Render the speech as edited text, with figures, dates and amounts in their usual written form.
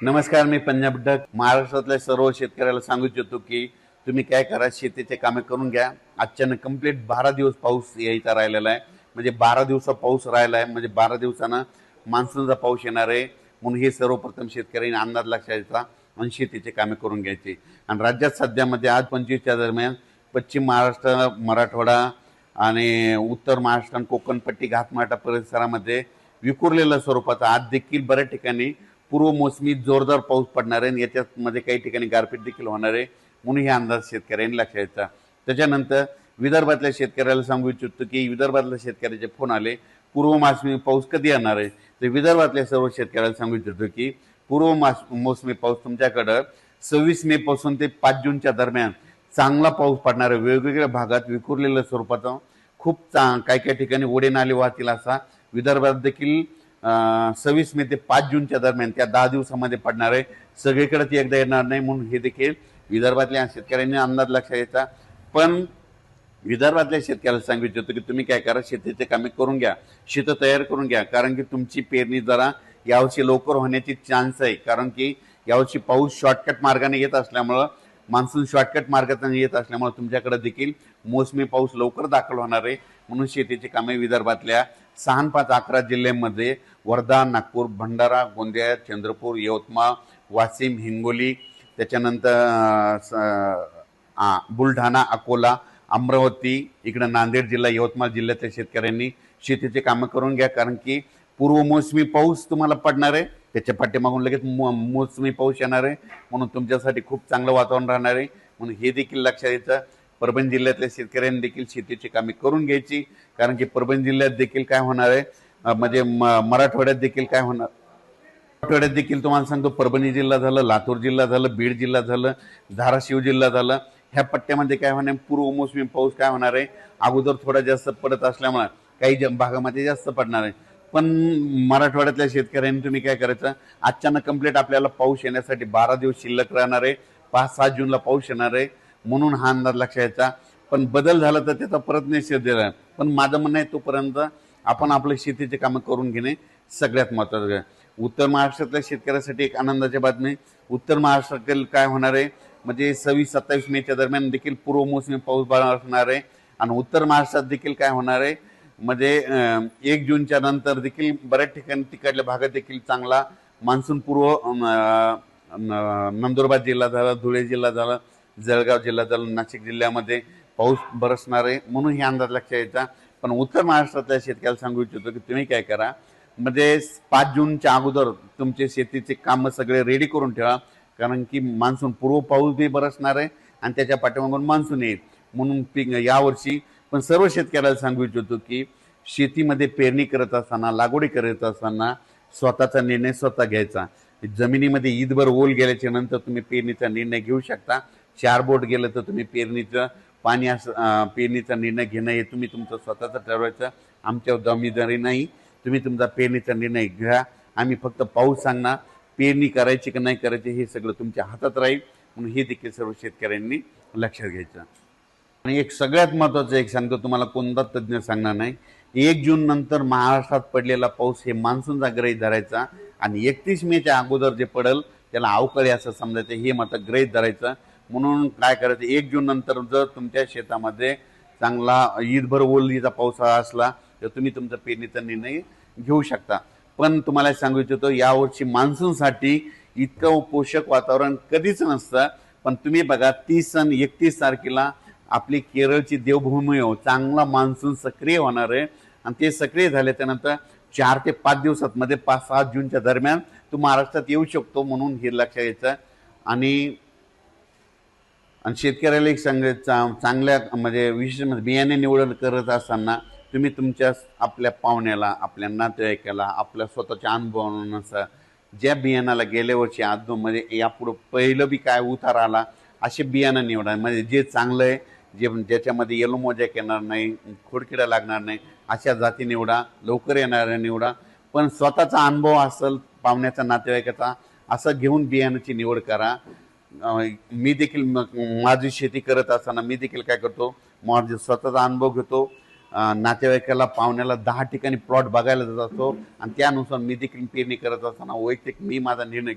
नमस्कार, मी पंजाब डक. महाराष्ट्रातल्या सर्व शेतकऱ्याला सांगू इच्छितो की तुम्ही काय करा, शेतीचे कामे करून घ्या. आजच्यानं कंप्लीट 12 दिवस पाऊस यायचा राहिलेला आहे. म्हणजे 12 दिवसा पाऊस राहिला आहे, म्हणजे 12 दिवसानं मान्सूनचा पाऊस येणार आहे. म्हणून हे सर्वप्रथम शेतकऱ्यांनी अंदाज लक्षात घ्यायचा आणि शेतीचे कामे करून घ्यायचे. आणि राज्यात सध्यामध्ये आज 25च्या दरम्यान पश्चिम महाराष्ट्र, मराठवाडा आणि उत्तर महाराष्ट्र आणि कोकणपट्टी घाटमाटा परिसरामध्ये विखुरलेल्या स्वरूपाचा आज देखील बऱ्याच ठिकाणी पूर्व मोसमी जोरदार पाऊस पडणार आहे. याच्यामध्ये काही ठिकाणी गारपीट देखील होणार आहे. म्हणून हे अंदाज शेतकऱ्यांनी लक्षात घ्यायचा. त्याच्यानंतर विदर्भातल्या शेतकऱ्याला सांगू इच्छितो की विदर्भातल्या शेतकऱ्याचे फोन आले, पूर्व मोसमी पाऊस कधी येणार आहे. तर विदर्भातल्या सर्व शेतकऱ्याला सांगू इच्छितो की पूर्व मोसमी पाऊस तुमच्याकडं 26 मे पासून ते 5 जूनच्या दरम्यान चांगला पाऊस पडणार आहे. वेगवेगळ्या भागात विखुरलेल्या स्वरूपाचा खूप काही काही ठिकाणी ओढे नाले वाहतील असा विदर्भात देखील 26 मे ते 5 जूनच्या दरम्यान त्या 10 दिवसामध्ये पडणार आहे. सगळीकडे ती एकदा येणार नाही. म्हणून हे देखील विदर्भातल्या शेतकऱ्यांनी अंदाज लक्षात घ्यायचा. पण विदर्भातल्या शेतकऱ्याला सांगू इच्छितो की तुम्ही काय करा, शेतीचे कामे करून घ्या, शेत तयार करून घ्या. कारण की तुमची पेरणी जरा यावर्षी लवकर होण्याची चान्स आहे. कारण की यावर्षी पाऊस शॉर्टकट मार्गाने येत असल्यामुळं, मान्सून शॉर्टकट मार्गाने येत असल्यामुळे तुमच्याकडे देखील मोसमी पाऊस लवकर दाखल होणार आहे. म्हणून शेतीची कामे विदर्भातल्या 6, 5, 11 जिल्ह्यांमध्ये वर्धा, नागपूर, भंडारा, गोंदिया, चंद्रपूर, यवतमाळ, वाशिम, हिंगोली, त्याच्यानंतर बुलढाणा, अकोला, अमरावती, इकडं नांदेड जिल्हा, यवतमाळ जिल्ह्यातल्या शेतकऱ्यांनी शेतीचे कामं करून घ्या. कारण की पूर्व मोसमी पाऊस तुम्हाला पडणार आहे, त्याच्या पाठीमागून लगेच मोसमी पाऊस येणार आहे. म्हणून तुमच्यासाठी खूप चांगलं वातावरण राहणार आहे. म्हणून हे देखील लक्षात घ्यायचं. परभणी जिल्ह्यातल्या शेतकऱ्यांनी देखील शेतीची कामे करून घ्यायची. कारण की परभणी जिल्ह्यात देखील काय होणार आहे, म्हणजे मराठवाड्यात देखील काय होणार, मराठवाड्यात देखील तुम्हाला सांगतो, परभणी जिल्हा झालं, लातूर जिल्हा झालं, बीड जिल्हा झालं, धाराशिव जिल्हा झालं, ह्या पट्ट्यामध्ये काय होणार, पूर्व मोसमी पाऊस काय होणार आहे, अगोदर थोडा जास्त पडत असल्यामुळे काही भागामध्ये जास्त पडणार आहे. पण मराठवाड्यातल्या शेतकऱ्यांनी तुम्ही काय करायचं, अचानक कंप्लीट आपल्याला पाऊस येण्यासाठी 12 दिवस शिल्लक राहणार आहे. 5-7 जूनला पाऊस येणार आहे. म्हणून हा अंदाज लक्षात घ्यायचा. पण बदल झाला तर त्याचा परत निषेध दिला. पण माझं म्हणणं आहे, तोपर्यंत आपण आपल्या शेतीचे कामं करून घेणे सगळ्यात महत्त्वाचं आहे. उत्तर महाराष्ट्रातल्या शेतकऱ्यासाठी एक आनंदाची बातमी, उत्तर महाराष्ट्रातील काय होणार आहे, म्हणजे 26-27 मेच्या दरम्यान देखील पूर्व मोसमी पाऊस असणार आहे. आणि उत्तर महाराष्ट्रात देखील काय होणार आहे, म्हणजे 1 जूनच्या नंतर देखील बऱ्याच ठिकाणी तिकडल्या भागात देखील चांगला मान्सून पूर्व, नंदुरबार जिल्हा झाला, धुळे जिल्हा झाला, जळगाव जिल्हा झाला, नाशिक जिल्ह्यामध्ये पाऊस बरसणार आहे. म्हणून हे अंदाज लक्षात यायचा. पण उत्तर महाराष्ट्रातल्या शेतकऱ्याला सांगू इच्छितो की तुम्ही काय करा, म्हणजे 5 जूनच्या अगोदर तुमचे शेतीचे कामं सगळे रेडी करून ठेवा. कारण की मान्सून पूर्व पाऊस बी बरसणार आहे आणि त्याच्या पाठीमागून मान्सून येईल. म्हणून पीक यावर्षी पण सर्व शेतकऱ्याला सांगू इच्छितो की शेतीमध्ये पेरणी करत असताना, लागवडी करत असताना स्वतःचा निर्णय स्वतः घ्यायचा. जमिनीमध्ये ईदभर ओल गेल्याच्या नंतर तुम्ही पेरणीचा निर्णय घेऊ शकता. 4 बोट गेलं तर तुम्ही पेरणीचं पाणी पेरणीचा निर्णय घेणं हे तुम्ही तुमचं स्वतःचं ठरवायचं. आमच्या जबाबदारी नाही. तुम्ही तुमचा पेरणीचा निर्णय घ्या. आम्ही फक्त पाऊस सांगणार, पेरणी करायची की नाही करायची हे सगळं तुमच्या हातात राहील. म्हणून हे देखील सर्व शेतकऱ्यांनी लक्षात घ्यायचं. आणि एक सगळ्यात महत्त्वाचं एक सांगतो तुम्हाला, कोणता तज्ज्ञ सांगणार नाही, 1 जून नंतर महाराष्ट्रात पडलेला पाऊस हे मान्सूनचा गृहीत धरायचा. आणि 31 मेच्या अगोदर जे पडेल त्याला अवकाळी असं समजायचं, हे मात्र गृहीत धरायचं. म्हणून काय करायचं, 1 जून नंतर जर तुमच्या शेतामध्ये चांगला ईदभर ओलीचा पावसाळा असला तर तुम्ही तुमचा पेरणीचा निर्णय घेऊ शकता. पण तुम्हाला सांगू इच्छितो, यावर्षी मान्सूनसाठी इतकं पोषक वातावरण कधीच नसतं. पण तुम्ही बघा, 30 आणि 31 तारखेला आपली केरळची देवभूमी हो, चांगला मान्सून सक्रिय होणार आहे. आणि ते सक्रिय झाल्याच्या नंतर 4 ते 5 दिवसात मध्ये 5-7 जूनच्या दरम्यान तो महाराष्ट्रात येऊ शकतो. म्हणून हे लक्षात घ्यायचं. आणि शेतकऱ्याला एक चांगल्या म्हणजे विशेष बियाणे निवड करत असताना तुम्ही तुमच्या आपल्या पाहुण्याला, आपल्या नातेवाईकाला, आपल्या स्वतःच्या अनुभवानुसार ज्या बियाणाला गेल्या वर्षी आदोमध्ये यापुढं पहिलं बी काय उतार आला असे बियाणं निवडा. म्हणजे जे चांगलं आहे, ज्याच्यामध्ये येलो मोजॅक येणार नाही, खोडकिडा लागणार नाही, अशा जाती निवडा. लवकर येणाऱ्या निवडा. पण स्वतःचा अनुभव असेल, पाहुण्याचा, नातेवाईकाचा, असं घेऊन बियाणाची निवड करा. मी देखील माझी शेती करत असताना मी देखील काय करतो, माझा स्वतःचा अनुभव घेतो. नातेवाईकाला, पाहुण्याला 10 ठिकाणी प्लॉट बघायला जात असतो. आणि त्यानुसार मी देखील पेरणी करत असताना वैयक्तिक मी माझा निर्णय